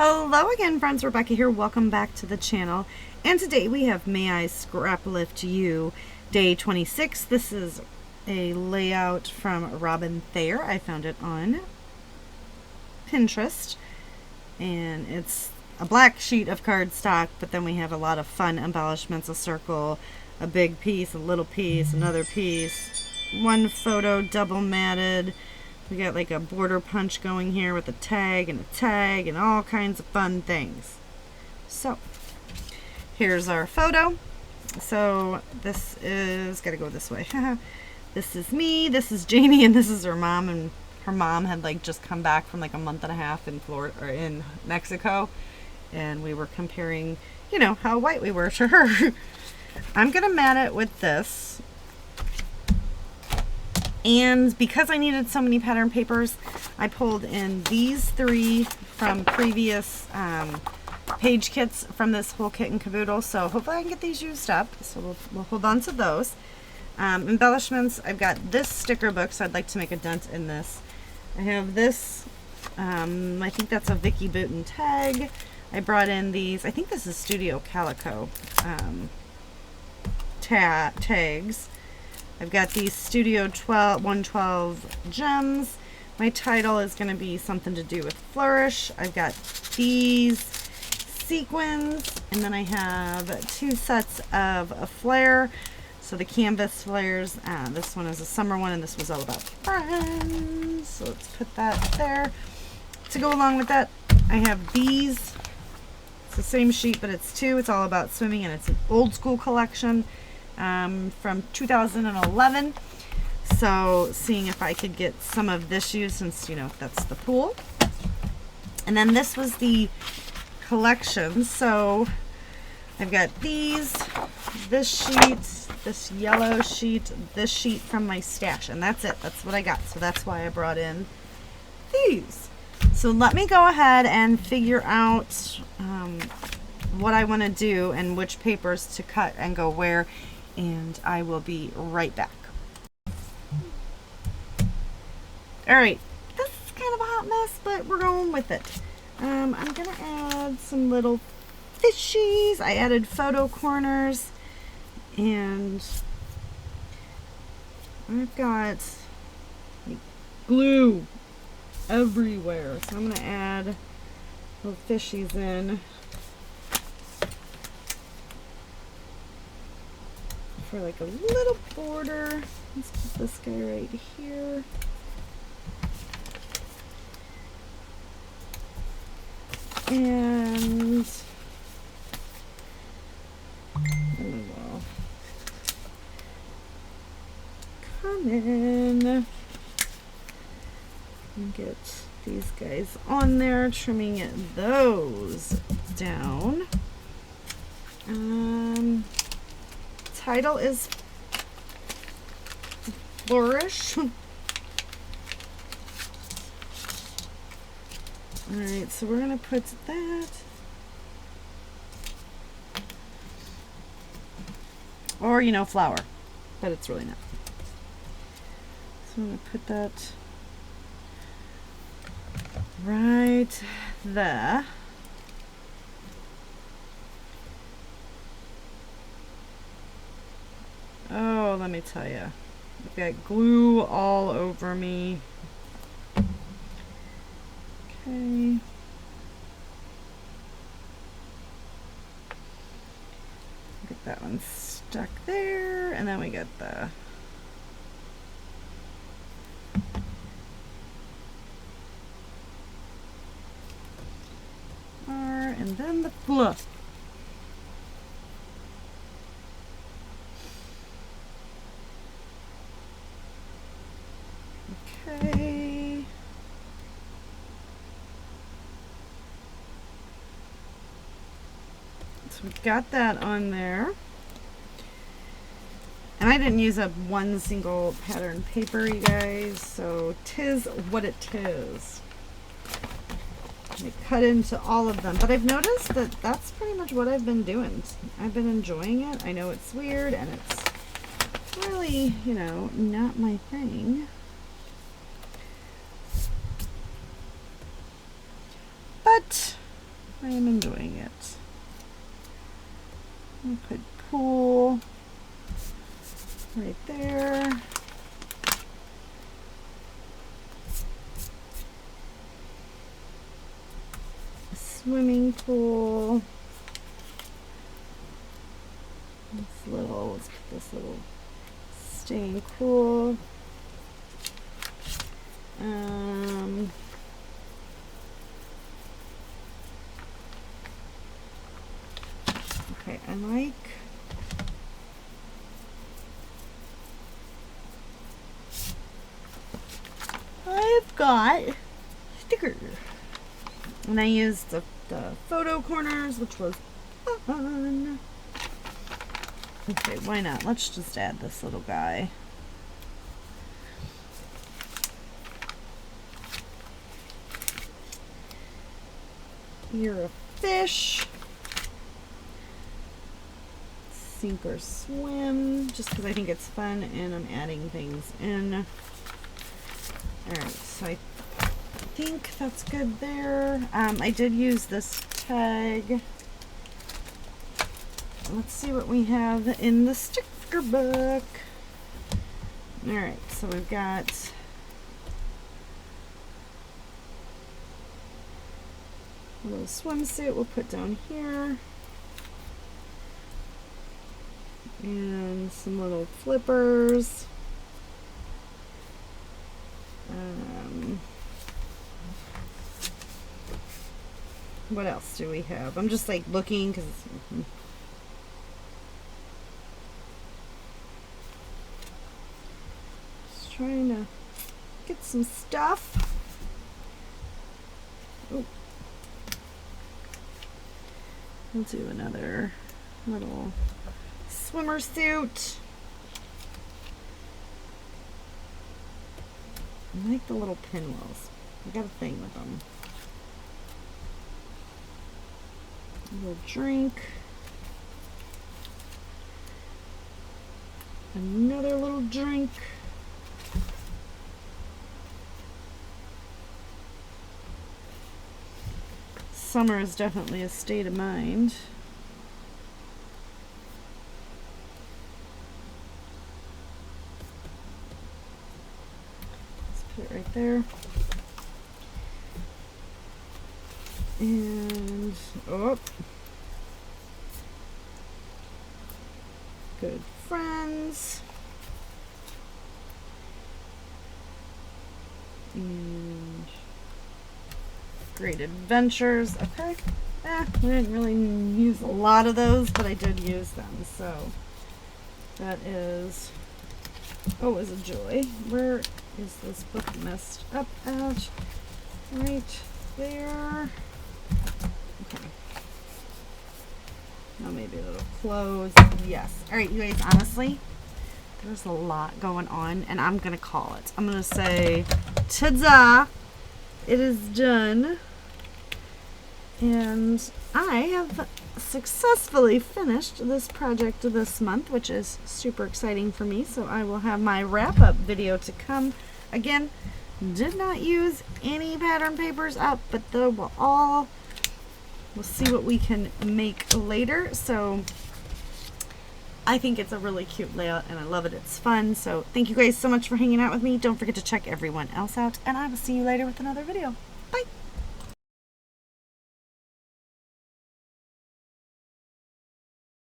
Hello again, friends. Rebecca here. Welcome back to the channel. And today we have May I Scraplift You Day 26. This is a layout from Robin Thayer. I found it on Pinterest. And it's a black sheet of cardstock, but then we have a lot of fun embellishments, a circle, a big piece, a little piece, another piece, one photo double matted. We got like a border punch going here with a tag and all kinds of fun things. So here's our photo. So this is, gotta go this way. This is me, this is Jamie, and this is her mom. And her mom had like just come back from like a month and a half in Florida or in Mexico, and we were comparing, you know, how white we were to her. I'm gonna mat it with this. And because I needed so many pattern papers, I pulled in these three from previous page kits from this whole kit and caboodle. So hopefully I can get these used up. So we'll hold on to those. Embellishments, I've got this sticker book, so I'd like to make a dent in this. I have this, I think that's a Vicky Booten tag. I brought in these, I think this is Studio Calico tags. I've got these Studio 112 gems. My title is going to be something to do with flourish. I've got these sequins, and then I have two sets of a flare. So the canvas flares, this one is a summer one, and this was all about friends. So let's put that there. To go along with that, I have these. It's the same sheet, but it's two. It's all about swimming, and it's an old school collection. From 2011. So seeing if I could get some of this used, since, you know, that's the pool. And then this was the collection. So I've got these, this sheet, this yellow sheet, this sheet from my stash, and that's it. That's what I got. So that's why I brought in these. So let me go ahead and figure out what I want to do and which papers to cut and go where, and I will be right back. Alright, this is kind of a hot mess, but we're going with it. I'm going to add some little fishies. I added photo corners, and I've got like glue everywhere. So I'm going to add little fishies in for like a little border. Let's put this guy right here. And well, come in and get these guys on there, trimming those down. Title is Flourish. Alright, so we're going to put that. Or, you know, flower. But it's really not. So I'm going to put that right there. Oh, let me tell you, I've got glue all over me. Okay. Get that one stuck there, and then we got the R, and then the fluff. Okay. So we've got that on there. And I didn't use up one single pattern paper, you guys, so 'tis what it is. I cut into all of them, but I've noticed that that's pretty much what I've been doing. I've been enjoying it. I know it's weird, and it's really, you know, not my thing. But I am enjoying it. I could pool right there. A swimming pool. Let's put this little staying cool. Okay, I've got stickers. And I used the photo corners, which was fun. Okay, why not? Let's just add this little guy. You're a fish. Sink or swim, just because I think it's fun and I'm adding things in. Alright, so I think that's good there. I did use this tag. Let's see what we have in the sticker book. Alright, so we've got a little swimsuit we'll put down here. And some little flippers. What else do we have? I'm just like looking because just trying to get some stuff. Oh, we'll do another little swimmer suit. I like the little pinwheels. I got a thing with them. A little drink. Another little drink. Summer is definitely a state of mind. Let's put it right there. And oh, good friends. And great adventures. Okay. I didn't really use a lot of those, but I did use them. So that is always a joy. Where is this book messed up at? Right there. Okay. Now maybe a little close. Yes. All right, you guys, honestly, there's a lot going on, and I'm going to call it. I'm going to say, ta-da! It is done. And I have successfully finished this project this month, which is super exciting for me. So I will have my wrap-up video to come. Again, did not use any pattern papers up, but we'll see what we can make later. So I think it's a really cute layout and I love it. It's fun. So thank you guys so much for hanging out with me. Don't forget to check everyone else out, and I will see you later with another video. Bye.